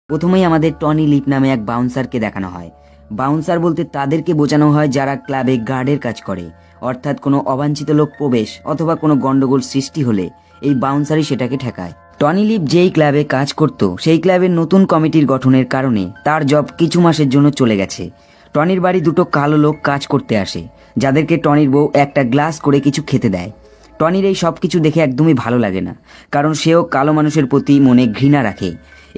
প্রথমেই আমাদের Tony lip নামে এক বাউন্সারকে দেখানো হয়। বাউন্সার বলতে তাদেরকে বোঝানো হয় যারা ক্লাবে গার্ডের কাজ করে, অর্থাৎ কোনো অবাঞ্ছিত লোক প্রবেশ অথবা কোনো গন্ডগোল সৃষ্টি হলে এই বাউন্সারই সেটাকে ঠেকায়। টনি লিপ যেই ক্লাবে কাজ করত সেই ক্লাবের নতুন কমিটির গঠনের কারণে তার জব কিছু মাসের জন্য চলে গেছে। টনির বাড়ি দুটো কালো লোক কাজ করতে আসে, যাদেরকে টনির বউ একটা গ্লাস করে কিছু খেতে দেয়। টনির এই সব কিছু দেখে একদমই ভালো লাগে না, কারণ সেও কালো মানুষের প্রতি মনে ঘৃণা রাখে।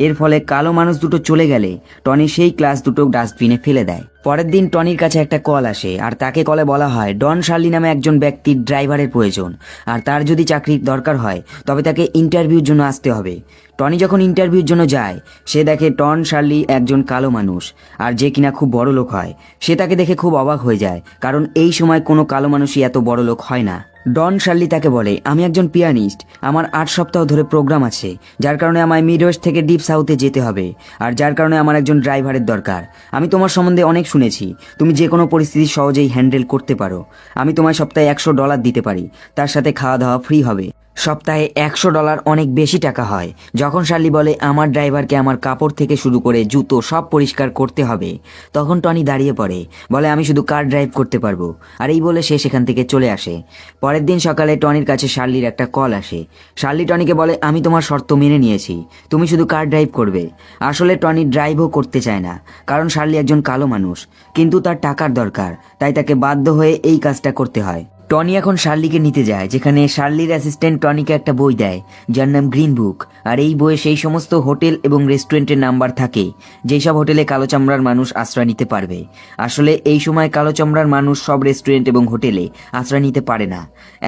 এর ফলে কালো মানুষ দুটো চলে গেলে টনি সেই গ্লাস দুটো ডাস্টবিনে ফেলে দেয়। পরের দিন টনির কাছে একটা কল আসে, আর তাকে কলে বলা হয় ডন শার্লি নামে একজন ব্যক্তির ড্রাইভারের প্রয়োজন, আর তার যদি চাকরির দরকার হয় তবে তাকে ইন্টারভিউর জন্য আসতে হবে। টনি যখন ইন্টারভিউর জন্য যায়, সে দেখে ডন শার্লি একজন কালো মানুষ, আর যে কিনা খুব বড় লোক হয়। সে তাকে দেখে খুব অবাক হয়ে যায়, কারণ এই সময় কোনো কালো মানুষই এত বড় লোক হয় না। ডন শার্লি তাকে বলে, আমি একজন পিয়ানিস্ট, আমার 8 সপ্তাহ ধরে প্রোগ্রাম আছে, যার কারণে আমায় মিড ওয়েস্ট থেকে ডিপ সাউথে যেতে হবে, আর যার কারণে আমার একজন ড্রাইভারের দরকার। আমি তোমার সম্বন্ধে অনেক শুনেছি, তুমি যে কোনো পরিস্থিতি সহজেই হ্যান্ডেল করতে পারো। আমি তোমায় সপ্তাহে $100 দিতে পারি, তার সাথে খাওয়া দাওয়া ফ্রি হবে। সপ্তাহে $100 অনেক বেশি টাকা হয়। যখন শার্লি বলে আমার ড্রাইভারকে আমার কাপড় থেকে শুরু করে জুতো সব পরিষ্কার করতে হবে, তখন টনি দাঁড়িয়ে পড়ে, বলে আমি শুধু কার ড্রাইভ করতে পারবো, আর এই বলে সে সেখান থেকে চলে আসে। পরের দিন সকালে টনির কাছে শার্লির একটা কল আসে। শার্লি টনিকে বলে, আমি তোমার শর্ত মেনে নিয়েছি, তুমি শুধু কার ড্রাইভ করবে। আসলে টনি ড্রাইভও করতে চায় না, কারণ শার্লি একজন কালো মানুষ, কিন্তু তার টাকার দরকার, তাই তাকে বাধ্য হয়ে এই কাজটা করতে হয়। টনি এখন শার্লিকে নিতে যায়, যেখানে শার্লির অ্যাসিস্ট্যান্ট টনিকে একটা বই দেয় যার নাম গ্রিন বুক, আর এই বইয়ে সেই সমস্ত হোটেল এবং রেস্টুরেন্টের নাম্বার থাকে যেসব হোটেলে কালো চামড়ার মানুষ আশ্রয় নিতে পারবে। আসলে এই সময় কালো চামড়ার মানুষ সব রেস্টুরেন্ট এবং হোটেলে আশ্রয় নিতে পারে না।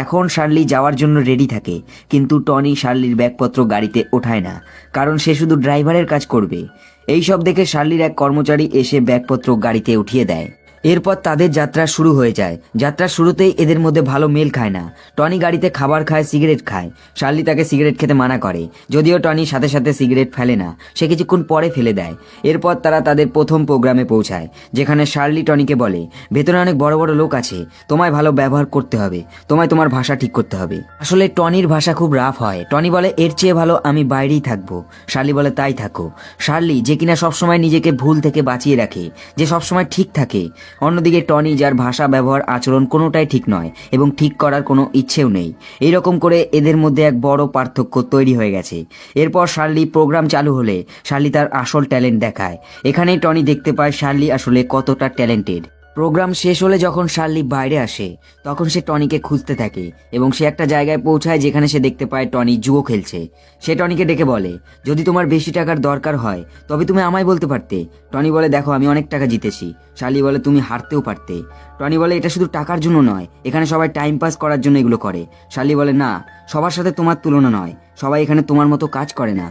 এখন শার্লি যাওয়ার জন্য রেডি থাকে, কিন্তু টনি শার্লির ব্যাগপত্র গাড়িতে ওঠায় না, কারণ সে শুধু ড্রাইভারের কাজ করবে। এই সব দেখে শার্লির এক কর্মচারী এসে ব্যাগপত্র গাড়িতে উঠিয়ে দেয়। এরপর তাদের যাত্রা শুরু হয়ে যায়। যাত্রার শুরুতেই এদের মধ্যে ভালো মেল খায় না। টনি গাড়িতে খাবার খায়, সিগারেট খায়। শার্লি তাকে সিগারেট খেতে মানা করে, যদিও টনি সাথে সাথে সিগারেট ফেলে না, সে কিছুক্ষণ পরে ফেলে দেয়। এরপর তারা তাদের প্রথম প্রোগ্রামে পৌঁছায়, যেখানে শার্লি টনিকে বলে, ভেতরে অনেক বড় বড় লোক আছে, তোমায় ভালো ব্যবহার করতে হবে, তোমায় তোমার ভাষা ঠিক করতে হবে। আসলে টনির ভাষা খুব রাফ হয়। টনি বলে, এর চেয়ে ভালো আমি বাইরেই থাকবো। শার্লি বলে, তাই থাকো। শার্লি, যে কিনা সবসময় নিজেকে ভুল থেকে বাঁচিয়ে রাখে, যে সবসময় ঠিক থাকে। অন্যদিকে টনি, যার ভাষা, ব্যবহার, আচরণ কোনোটাই ঠিক নয় এবং ঠিক করার কোনো ইচ্ছেও নেই। এইরকম করে এদের মধ্যে এক বড় পার্থক্য তৈরি হয়ে গেছে। এরপর শার্লি প্রোগ্রাম চালু হলে শার্লি তার আসল ট্যালেন্ট দেখায়। এখানেই টনি দেখতে পায় শার্লি আসলে কতটা ট্যালেন্টেড। প্রোগ্রাম শেষ হলে যখন শার্লি বাইরে আসে, তখন সে টনিকে খুঁজতে থাকে এবং সে একটা জায়গায় পৌঁছায় যেখানে সে দেখতে পায় টনি জুয়ো খেলছে। সে টনিকে ডেকে বলে, যদি তোমার বেশি টাকার দরকার হয় তবে তুমি আমায় বলতে পারতে। টনি বলে, দেখো আমি অনেক টাকা জিতেছি। শার্লি বলে, তুমি হারতেও পারতে। টনি বলে, এটা শুধু টাকার জন্য নয়, এখানে সবাই টাইম পাস করার জন্য এগুলো করে। শার্লি বলে, না, সবার সাথে তোমার তুলনা নয়, সবাই এখানে তোমার মতো কাজ করে না।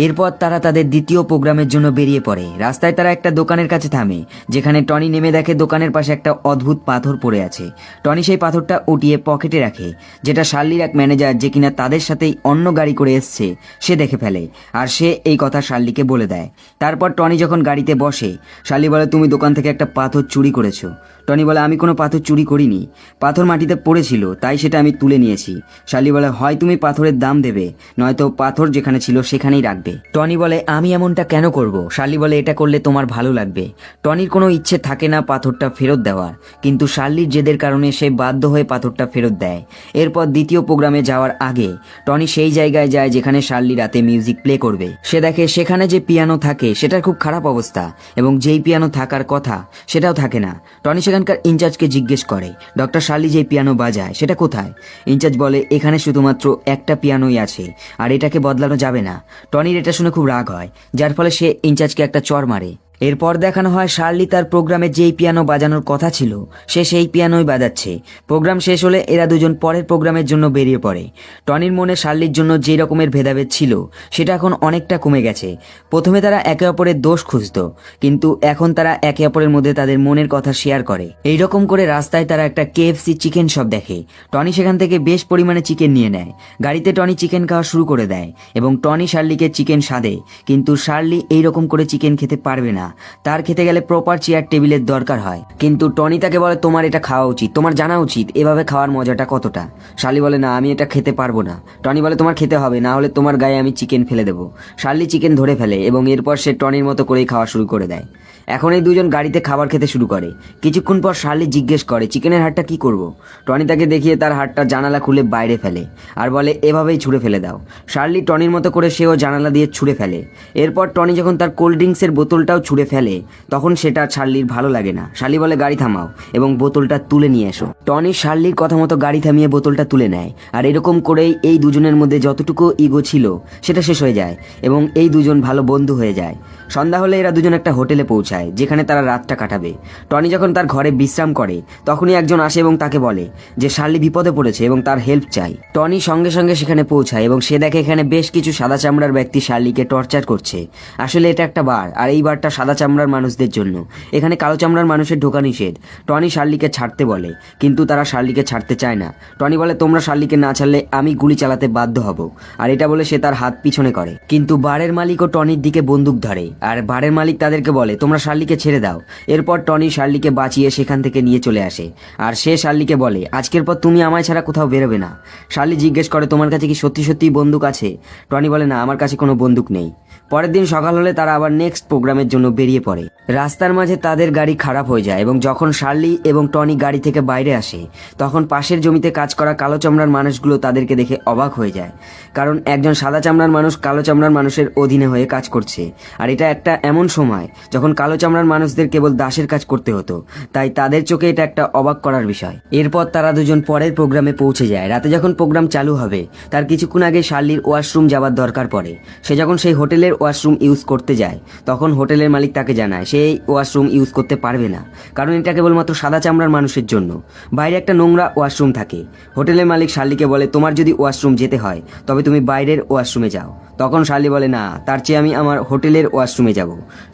এরপর তারা তাদের দ্বিতীয় প্রোগ্রামের জন্য বেরিয়ে পড়ে। রাস্তায় তারা একটা দোকানের কাছে থামে, যেখানে টনি নেমে দেখে দোকানের পাশে একটা অদ্ভুত পাথর পড়ে আছে। টনি সেই পাথরটা উঠিয়ে পকেটে রাখে, যেটা শার্লির এক ম্যানেজার, যে কিনা তাদের সাথেই অন্য গাড়ি করে এসছে, সে দেখে ফেলে, আর সে এই কথা শার্লিকে বলে দেয়। তারপর টনি যখন গাড়িতে বসে, শার্লি বলে, তুমি দোকান থেকে একটা পাথর চুরি করেছো। টনি বলে, আমি কোনো পাথর চুরি করিনি, পাথর মাটিতে পড়েছিল তাই সেটা আমি তুলে নিয়েছি। শার্লি বলে, হয় তুমি পাথরের দাম দেবে, নয়তো পাথর যেখানে ছিল সেখানেই রাখবে। টনি বলে, আমি এমনটা কেন করব? শার্লি বলে, এটা করলে তোমার ভালো লাগবে। টনির কোনো ইচ্ছে থাকে না পাথরটা ফেরত দেওয়ার, কিন্তু শার্লির জেদের কারণে সে বাধ্য হয়ে পাথরটা ফেরত দেয়। এরপর দ্বিতীয় প্রোগ্রামে যাওয়ার আগে টনি সেই জায়গায় যায় যেখানে শার্লি রাতে মিউজিক প্লে করবে। সে দেখে সেখানে যে পিয়ানো থাকে সেটার খুব খারাপ অবস্থা, এবং যেই পিয়ানো থাকার কথা সেটাও থাকে না। টনি সেখানকার ইনচার্জকে জিজ্ঞেস করে, ডক্টর শার্লি যে পিয়ানো বাজায় সেটা কোথায়? ইনচার্জ বলে, এখানে শুধুমাত্র একটা পিয়ানোই আছে, আর এটাকে বদলানো যাবে না। টনির এটা শুনে খুব রাগ হয়, যার ফলে সে ইনচার্জকে একটা চড় মারে। এরপর দেখানো হয় শার্লি তার প্রোগ্রামে যেই পিয়ানো বাজানোর কথা ছিল সে সেই পিয়ানোই বাজাচ্ছে। প্রোগ্রাম শেষ হলে এরা দুজন পরের প্রোগ্রামের জন্য বেরিয়ে পড়ে। টনির মনে শার্লির জন্য যে রকমের ভেদাভেদ ছিল সেটা এখন অনেকটা কমে গেছে। প্রথমে তারা একে অপরের দোষ খুঁজত, কিন্তু এখন তারা একে অপরের মধ্যে তাদের মনের কথা শেয়ার করে। এইরকম করে রাস্তায় তারা একটা KFC চিকেন শপ দেখে। টনি সেখান থেকে বেশ পরিমাণে চিকেন নিয়ে নেয়। গাড়িতে টনি চিকেন খাওয়া শুরু করে দেয় এবং টনি শার্লিকে চিকেন সাধে, কিন্তু শার্লি এইরকম করে চিকেন খেতে পারবে না। না, তার খেতে গেলে প্রপার চেয়ার টেবিলের দরকার হয়। কিন্তু টনি তাকে বলে তোমার এটা খাওয়া উচিত, তোমার জানা উচিত এভাবে খাওয়ার মজাটা কতটা। শার্লি বলে না, আমি এটা খেতে পারবো না। টনি বলে তোমার খেতে হবে, না হলে তোমার গায়ে আমি চিকেন ফেলে দেবো। শার্লি চিকেন ধরে ফেলে এবং এরপর সে টনির মতো করেই খাওয়া শুরু করে দেয়। এখন এই দুজন গাড়িতে খাবার খেতে শুরু করে। কিছুক্ষণ পর শার্লি জিজ্ঞেস করে চিকেনের হাড়টা কি করব। টনি তাকে দেখিয়ে তার হাড়টা জানালা খুলে বাইরে ফেলে আর বলে এভাবেই ছুঁড়ে ফেলে দাও। শার্লি টনির মতো করে সেও জানালা দিয়ে ছুঁড়ে ফেলে। এরপর টনি যখন তার কোল্ড ড্রিঙ্কসের বোতলটাও ছুঁড়ে ফেলে তখন সেটা শার্লির ভালো লাগে না। শার্লি বলে গাড়ি থামাও এবং বোতলটা তুলে নিয়ে এসো। টনি শার্লির কথা মতো গাড়ি থামিয়ে বোতলটা তুলে নেয় আর এরকম করেই এই দুজনের মধ্যে যতটুকু ইগো ছিল সেটা শেষ হয়ে যায় এবং এই দুজন ভালো বন্ধু হয়ে যায়। সন্ধ্যা হলে এরা দুজন একটা হোটেলে পৌঁছায় যেখানে তারা রাতটা কাটাবে। টনি যখন তার ঘরে বিশ্রাম করে তখনই একজন আসে এবং তাকে বলে যে শার্লি বিপদে পড়েছে এবং তার হেল্প চাই। টনি সঙ্গে সঙ্গে সেখানে পৌঁছায় এবং সে দেখে এখানে বেশ কিছু সাদা চামড়ার ব্যক্তি শার্লিকে টর্চার করছে। আসলে এটা একটা বার আর এই বারটা সাদা চামড়ার মানুষদের জন্য, এখানে কালো চামড়ার মানুষের ঢোকা নিষেধ। টনি শার্লিকে ছাড়তে বলে কিন্তু তারা শার্লিকে ছাড়তে চায় না। টনি বলে তোমরা শার্লিকে না ছাড়লে আমি গুলি চালাতে বাধ্য হব, আর এটা বলে সে তার হাত পিছনে করে। কিন্তু বারের মালিকও টনির দিকে বন্দুক ধরে আর বারের মালিক তাদেরকে বলে তোমরা শার্লিকে ছেড়ে দাও। এরপর টনি শার্লিকে বাঁচিয়ে সেখান থেকে নিয়ে চলে আসে আর সে শার্লিকে বলে আজকের পর তুমি আমায় ছাড়া কোথাও বেরোবে না। শার্লি জিজ্ঞেস করে তোমার কাছে কি সত্যি সত্যি বন্দুক আছে? টনি বলে না, আমার কাছে কোনো বন্দুক নেই। পরের দিন সকাল হলে তারা আবার নেক্সট প্রোগ্রামের জন্য বেরিয়ে পড়ে। রাস্তার মাঝে তাদের গাড়ি খারাপ হয়ে যায় এবং যখন শার্লি এবং টনি গাড়ি থেকে বাইরে আসে তখন পাশের জমিতে কাজ করা কালো চামড়ার মানুষগুলো তাদেরকে দেখে অবাক হয়ে যায়, কারণ একজন সাদা চামড়ার মানুষ কালো চামড়ার মানুষের অধীনে হয়ে কাজ করছে। আর এটা একটা এমন সময় যখন কালো চামড়ার মানুষদের কেবল দাসের কাজ করতে হতো, তাই তাদের চোখে এটা একটা অবাক করার বিষয়। এরপর তারা দুজন পরের প্রোগ্রামে পৌঁছে যায়। রাতে যখন প্রোগ্রাম চালু হবে তার কিছুক্ষণ আগে শার্লির ওয়াশরুম যাওয়ার দরকার পড়ে। সে যখন সেই হোটেলের ওয়াশরুম ইউজ করতে যায় তখন হোটেলের মালিক তাকে জানায় সে এই ওয়াশরুম ইউজ করতে পারবে না, কারণ এটা কেবলমাত্র সাদা চামড়ার মানুষের জন্য। বাইরে একটা নোংরা ওয়াশরুম থাকে। হোটেলের মালিক শার্লিকে বলে তোমার যদি ওয়াশরুম যেতে হয় তবে তুমি বাইরের ওয়াশরুমে যাও। তখন শার্লি বলে না, তার চেয়ে আমি আমার হোটেলের ওয়াশরুমে যাব।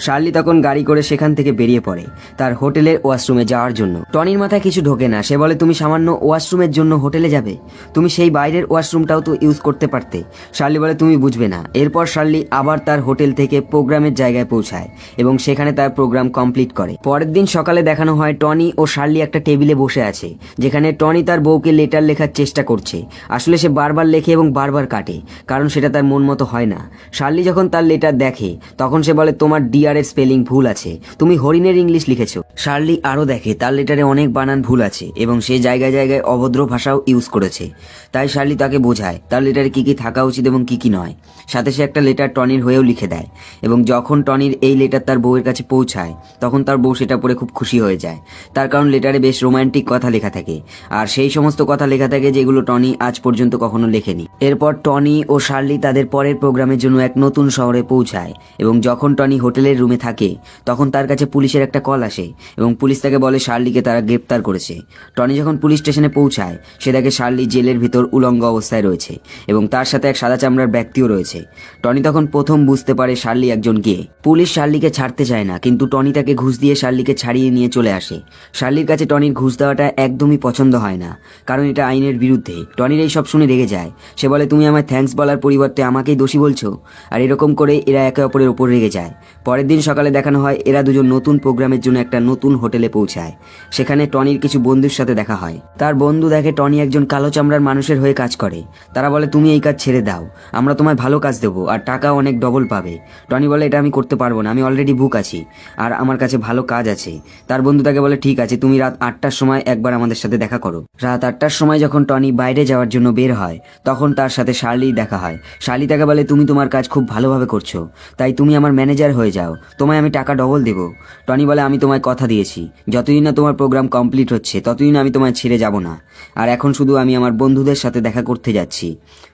শার্লি তখন গাড়ি করে সেখান থেকে বেরিয়ে পড়ে তার হোটেলের ওয়াশরুমে যাওয়ার জন্য। টনির মাথায় কিছু ঢোকে না। সে বলে তুমি সামান্য ওয়াশরুমের জন্য হোটেলে যাবে? তুমি সেই বাইরের ওয়াশরুমটাও তো ইউজ করতে পারতে। শার্লি বলে তুমি বুঝবে না। এরপর শার্লি আবার তার হোটেল থেকে প্রোগ্রামের জায়গায় পৌঁছায় এবং সেখানে তার প্রোগ্রাম কমপ্লিট করে। পরের দিন সকালে দেখানো হয় টনি ও শার্লি একটা টেবিলে বসে আছে যেখানে টনি তার বউকে লেটার লেখার চেষ্টা করছে। আসলে সে বারবার লেখে এবং বারবার কাটে, কারণ সেটা তার মন মতো হয় না। শার্লি যখন তার লেটার দেখে তখন সে বলে তোমার ডিআর এর স্পেলিং ভুল আছে, তুমি হরিণের ইংলিশ লিখেছো। শার্লি আরো দেখে তার লেটারে অনেক বানান ভুল আছে এবং সে জায়গায় জায়গায় অভদ্র ভাষাও ইউজ করেছে। তাই শার্লি তাকে বোঝায় তার লেটারে কি কি থাকা উচিত এবং কি কি নয়। সাথে সে একটা লেটার টনির হয়েও লিখে দেয় এবং যখন টনির এই লেটার তার বউয়ের কাছে পৌঁছায় তখন তার বউ সেটা পড়ে খুব খুশি হয়ে যায়, তার কারণ লেটারে বেশ রোমান্টিক কথা লেখা থাকে আর সেই সমস্ত কথা লেখা থাকে যেগুলো টনি আজ পর্যন্ত কখনো লেখেনি। এরপর টনি ও শার্লি তাদের পরের প্রোগ্রামের জন্য এক নতুন শহরে পৌঁছায় এবং যখন টনি হোটেলের রুমে থাকে তখন তার কাছে পুলিশের একটা কল আসে এবং পুলিশ তাকে বলে শার্লিকে তারা গ্রেপ্তার করেছে। টনি যখন পুলিশ স্টেশনে পৌঁছায় সে দেখে শার্লি জেলের ভিতর উলঙ্গ অবস্থায় রয়েছে এবং তার সাথে এক সাদা চামড়ার ব্যক্তিও রয়েছে। টনি তখন প্রথম বুঝতে পারে শার্লি একজন গে। পুলিশ শার্লিকে ছাড়তে চায় না কিন্তু টনি তাকে ঘুষ দিয়ে শার্লিকে ছাড়িয়ে নিয়ে চলে আসে। শার্লির কাছে টনির ঘুষ দেওয়াটা একদমই পছন্দ হয় না, কারণ এটা আইনের বিরুদ্ধে। টনির এই সব শুনে রেগে যায়। সে বলে তুমি আমায় থ্যাঙ্কস বলার পরিবর্তে আমাকেই দোষী বলছো। আর এরকম করে এরা একে অপরের উপর রেগে যায়। পরের দিন সকালে দেখানো হয় এরা দুজন নতুন প্রোগ্রামের জন্য একটা নতুন হোটেলে পৌঁছায়। সেখানে টনির কিছু বন্ধুর সাথে দেখা হয়। তার বন্ধু দেখে টনি একজন কালো চামড়ার মানুষের হয়ে কাজ করে। তারা বলে তুমি এই কাজ ছেড়ে দাও, আমরা তোমায় ভালো কাজ দেবো আর টাকাও অনেক ডবল পাবে। টনি বলে এটা আমি করতে পারবো না, আমি অলরেডি বুক আছি আর আমার কাছে ভালো কাজ আছে। তার বন্ধু তাকে বলে ঠিক আছে, তুমি রাত 8টার সময় একবার আমাদের সাথে দেখা করো। রাত 8টার সময় যখন টনি বাইরে যাওয়ার জন্য বের হয় তখন তার সাথে শার্লির দেখা হয়। শার্লি তাকে বলে তুমি তোমার কাজ খুব ভালোভাবে করছো, তাই তুমি আমার ম্যানেজার হয়ে যাও, তোমায় আমি টাকা ডবল দেবো। টনি বলে আমি তোমায় কথা দিয়েছি যতদিন না তোমার প্রোগ্রাম কমপ্লিট হচ্ছে ততদিন আমি তোমায় ছেড়ে যাব না, আর এখন শুধু আমি আমার বন্ধুদের সাথে দেখা করতে যাচ্ছি।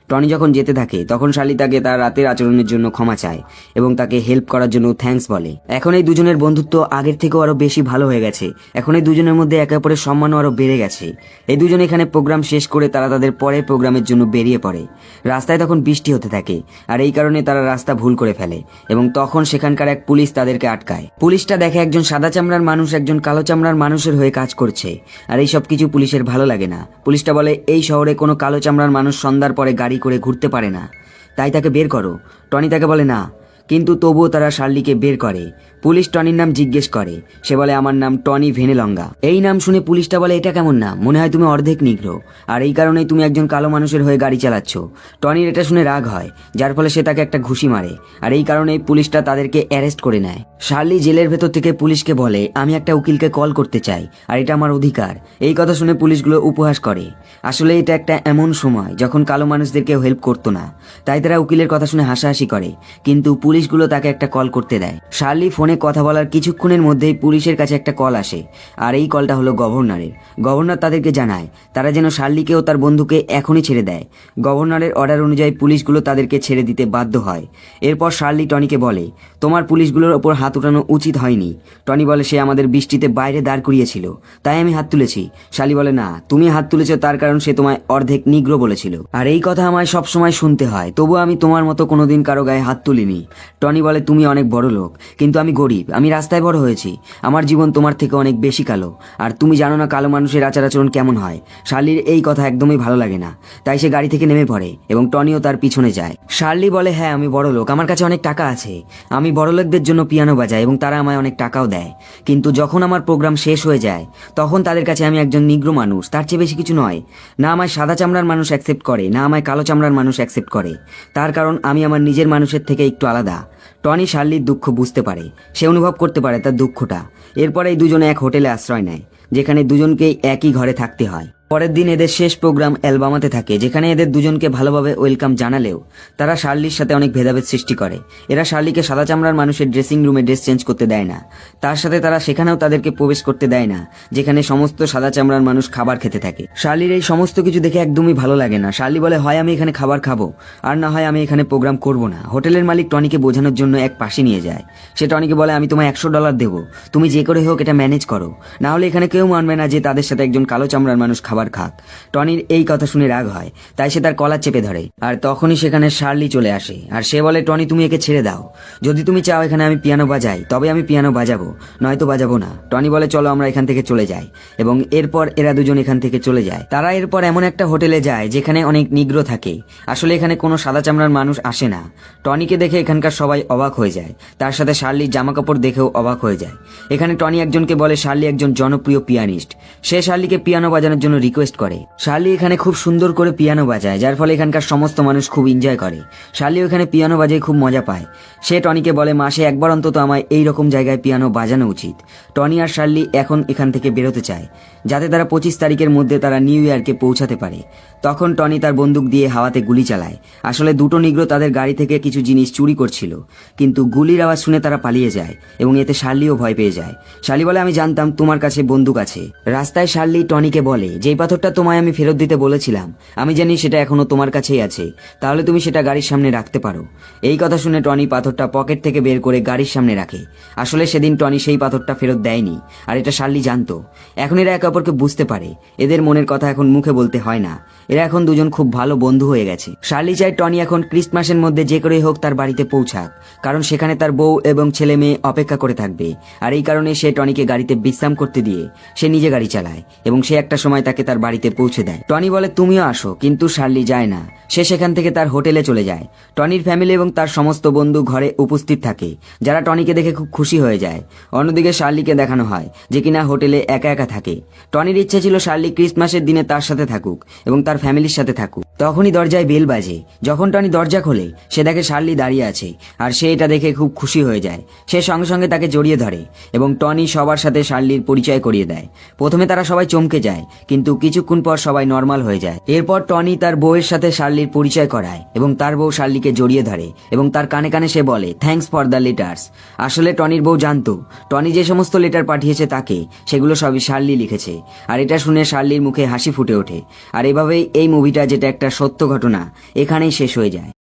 টনি যখন যেতে থাকে তখন শার্লি তাকে তার রাতের আচরণের জন্য ক্ষমা চায় এবং তাকে হেল্প করার জন্য থ্যাঙ্কস বলে। এখন এই দুজনের বন্ধুত্ব আগের থেকেও আরো বেশি ভালো হয়ে গেছে। এখন এই দুজনের মধ্যে একে অপরের সম্মানও আরো বেড়ে গেছে। এই দুজন এখানে প্রোগ্রাম শেষ করে তারা তাদের পরের প্রোগ্রামের জন্য বেরিয়ে পড়ে। রাস্তায় তখন বৃষ্টি হতে থাকে আর এই কারণে তারা রাস্তা ভুল করে ফেলে এবং তখন সেখানকার এক পুলিশ তাদেরকে আটকায়। পুলিশটা দেখে একজন সাদা চামড়ার মানুষ একজন কালো চামড়ার মানুষের হয়ে কাজ করছে আর এই সব কিছু পুলিশের ভালো লাগে না। পুলিশটা বলে এই শহরে কোনো কালো চামড়ার মানুষ সন্ধ্যার পরে গাড়ি করে ঘুরতে পারে না, তাই তাকে বের করো। টনি তাকে বলে না, কিন্তু তবুও তারা শার্লিকে বের করে। পুলিশ টনির নাম জিজ্ঞেস করে। সে বলে আমার নাম টনি ভেনেলঙ্গা। এই নাম শুনে পুলিশটা বলে এটা কেমন নাম, মনে হয় তুমি অর্ধেক নিগ্রো, আর এই কারণেই তুমি একজন কালো মানুষের হয়ে গাড়ি চালাচ্ছ। টনির এটা শুনে রাগ হয়, যার ফলে সে তাকে একটা ঘুষি মারে, আর এই কারণেই পুলিশটা তাদেরকে অ্যারেস্ট করে নেয়। শার্লি জেলের ভেতর থেকে পুলিশকে বলে আমি একটা উকিলকে কল করতে চাই, আর এটা আমার অধিকার। এই কথা শুনে পুলিশগুলো উপহাস করে। আসলে এটা একটা এমন সময় যখন কালো মানুষদের কেউ হেল্প করতো না, তাই তারা উকিলের কথা শুনে হাসাহাসি করে, কিন্তু পুলিশগুলো তাকে একটা কল করতে দেয়। শার্লি ফোনে কথা বলার কিছুক্ষণের মধ্যেই পুলিশের কাছে একটা কল আসে, আর এই কলটা হলো গভর্নরের। গভর্নর তাদেরকে জানায় তারা যেন শার্লিকে ও তার বন্ধুকে এখনই ছেড়ে দেয়। গভর্নরের অর্ডার অনুযায়ী পুলিশগুলো তাদেরকে ছেড়ে দিতে বাধ্য হয়। এরপর শার্লি টনিকে বলে তোমার পুলিশগুলোর ওপর হাত উঠানো উচিত হয়নি। টনি বলে সে আমাদের বৃষ্টিতে বাইরে দাঁড় করিয়েছিল, তাই আমি হাত তুলেছি। শার্লি বলে না, তুমি হাত তুলেছ তার কারণ সে তোমায় অর্ধেক নিগ্রো বলেছিল, আর এই কথা আমায় সবসময় শুনতে হয়, তবু আমি তোমার মতো কোনোদিন কারো গায়ে হাত তুলিনি। টনি বলে তুমি অনেক বড় লোক, কিন্তু আমি গরিব, আমি রাস্তায় বড় হয়েছি, আমার জীবন তোমার থেকে অনেক বেশি কালো, আর তুমি জানো না কালো মানুষের আচার আচরণ কেমন হয়। শার্লির এই কথা একদমই ভালো লাগে না, তাই সে গাড়ি থেকে নেমে পড়ে এবং টনিও তার পিছনে যায়। শার্লি বলে হ্যাঁ আমি বড় লোক, আমার কাছে অনেক টাকা আছে, আমি বড় লোকদের জন্য পিয়ানো বাজাই এবং তারা আমায় অনেক টাকাও দেয়, কিন্তু যখন আমার প্রোগ্রাম শেষ হয়ে যায় তখন তাদের কাছে আমি একজন নিগ্রো মানুষ, তার চেয়ে বেশি কিছু নয়। না আমায় সাদা চামড়ার মানুষ অ্যাকসেপ্ট করে, না আমায় কালো চামড়ার মানুষ অ্যাকসেপ্ট করে, তার কারণ আমি আমার নিজের মানুষের থেকে একটু আলাদা। টনি শার্লির দুঃখ বুঝতে পারে, সে অনুভব করতে পারে তার দুঃখটা। এরপরে এই দুজনে এক হোটেলে আশ্রয় নেয়, যেখানে দুজনকেই একই ঘরে থাকতে হয়। পরের দিন এদের শেষ প্রোগ্রাম অ্যালবামাতে থাকে, যেখানে এদের দুজনকে ভালোভাবে ওয়েলকাম জানালেও তারা শার্লির সাথে অনেক ভেদাভেদ সৃষ্টি করে। এরা শার্লিকে সাদা চামড়ার মানুষের ড্রেসিং রুমে ড্রেস চেঞ্জ করতে দেয় না, তার সাথে তারা সেখানেও তাদেরকে প্রবেশ করতে দেয় না, যেখানে সমস্ত সাদা চামড়ার মানুষ খাবার খেতে থাকে। শার্লির এই সমস্ত কিছু দেখে একদমই ভালো লাগে না। শার্লি বলে হয় আমি এখানে খাবার খাবো, আর না হয় আমি এখানে প্রোগ্রাম করব না। হোটেলের মালিক টনিকে বোঝানোর জন্য এক পাশে নিয়ে যায়। সে টনিকে বলে আমি তোমায় $100 দেবো, তুমি যে করে হোক এটা ম্যানেজ করো, না হলে এখানে কেউ মানবে না যে তাদের সাথে একজন কালো চামড়ার মানুষ খাবার খাক। টনির এই কথা শুনে রাগ হয়, তাই সে তার কলার চেপে ধরে, আর তখনই সেখানে শার্লি চলে আসে, আর সে বলে টনি তুমি একে ছেড়ে দাও, যদি তুমি চাও এখানে আমি পিয়ানো বাজাই তবে আমি পিয়ানো বাজাবো, নয়তো বাজাবো না। টনি বলে চলো আমরা এখান থেকে চলে যাই, এবং এরপর এরা দুজন এখান থেকে চলে যায়। তারা এরপর এমন একটা হোটেলে যায় যেখানে অনেক নিগ্রো থাকে। আসলে এখানে কোনো সাদা চামড়ার মানুষ আসে না। টনিকে দেখে এখানকার সবাই অবাক হয়ে যায়, তার সাথে শার্লির জামা কাপড় দেখেও অবাক হয়ে যায়। এখানে টনি একজনকে বলে শার্লি একজন জনপ্রিয় পিয়ানিস্ট, সে শার্লিকে পিয়ানো বাজানোর জন্য রিকোয়েস্ট করে। শার্লি এখানে খুব সুন্দর করে পিয়ানো বাজায়, যার ফলে এখানকার সমস্ত মানুষ খুব এনজয় করে। শার্লি এখানে পিয়ানো বাজায় খুব মজা পায়। সে টনিকে বলে মাসে একবার অন্তত আমায় এইরকম জায়গায় পিয়ানো বাজানো উচিত। টনি আর শার্লি এখন এখান থেকে বেরোতে চায়, যাতে তারা 25 তারিখের মধ্যে তারা নিউ ইয়র্কে পৌঁছাতে পারে। তখন টনি তার বন্দুক দিয়ে হাওয়াতে গুলি চালায়। আসলে দুটো নিগ্রো তাদের গাড়ি থেকে কিছু জিনিস চুরি করছিল, কিন্তু গুলির আওয়াজ শুনে তারা পালিয়ে যায়, এবং এতে শার্লিও ভয় পেয়ে যায়। শার্লি বলে আমি জানতাম তোমার কাছে বন্দুক আছে। রাস্তায় শার্লি টনিকে বলে যেই পাথরটা তোমায় আমি ফেরত দিতে বলেছিলাম, আমি জানি সেটা এখনো তোমার কাছেই আছে, তাহলে তুমি সেটা গাড়ির সামনে রাখতে পারো। এই কথা শুনে টনি পাথরটা পকেট থেকে বের করে গাড়ির সামনে রাখে। আসলে সেদিন টনি সেই পাথরটা ফেরত দেয়নি, আর এটা শার্লি জানতো। এখন এরা একে অপরকে বুঝতে পারে, এদের মনের কথা এখন মুখে বলতে হয় না, এরা এখন দুজন খুব ভালো বন্ধু হয়ে গেছে। শার্লি চায় টনি এখন ক্রিসমাসের মধ্যে যে করেই হোক তার বাড়িতে পৌঁছাক, কারণ সেখানে তার বউ এবং ছেলে মেয়ে অপেক্ষা করে থাকবে। আর এই কারণে সে টনিকে গাড়িতে বিশ্রাম করতে দিয়ে সে নিজে গাড়ি চালায়, এবং সে একটা সময় তাকে তার বাড়িতে পৌঁছে দেয়। টনি বলে তুমিও আসো, কিন্তু শার্লি যায় না। সে সেখান থেকে তার হোটেলে চলে যায়। টনির ফ্যামিলি এবং তার সমস্ত বন্ধু ঘরে উপস্থিত থাকে, যারা টনিকে দেখে খুব খুশি হয়ে যায়। অন্যদিকে শার্লিকে দেখানো হয় যে কিনা হোটেলে একা একা থাকে। টনির ইচ্ছে ছিল শার্লি ক্রিসমাসের দিনে তার সাথে থাকুক এবং তার ফ্যামিলির সাথে থাকুক। তখনই দরজায় বেল বাজে। যখন টনি দরজা খোলে, সে দেখে শার্লি দাঁড়িয়ে আছে, আর সে এটা দেখে খুব খুশি হয়ে যায়। সে সঙ্গে সঙ্গে তাকে জড়িয়ে ধরে, এবং টনি সবার সাথে শার্লির পরিচয় করিয়ে দেয়। প্রথমে তারা সবাই চমকে যায়, কিন্তু কিছুক্ষণ পর সবাই নর্মাল হয়ে যায়। এরপর টনি তার বউয়ের সাথে শার্লির পরিচয় করায়, এবং তার বউ শার্লিকে জড়িয়ে ধরে, এবং তার কানে কানে সে বলে থ্যাঙ্কস ফর দ্য লেটার্স। আসলে টনির বউ জানতো টনি যে সমস্ত লেটার পাঠিয়েছে তাকে, সেগুলো সবই শার্লি লিখেছে। আর এটা শুনে শার্লির মুখে হাসি ফুটে ওঠে। আর এভাবেই এই মুভিটা, যেটা একটা সত্য ঘটনা, এখানেই শেষ হয়ে যায়।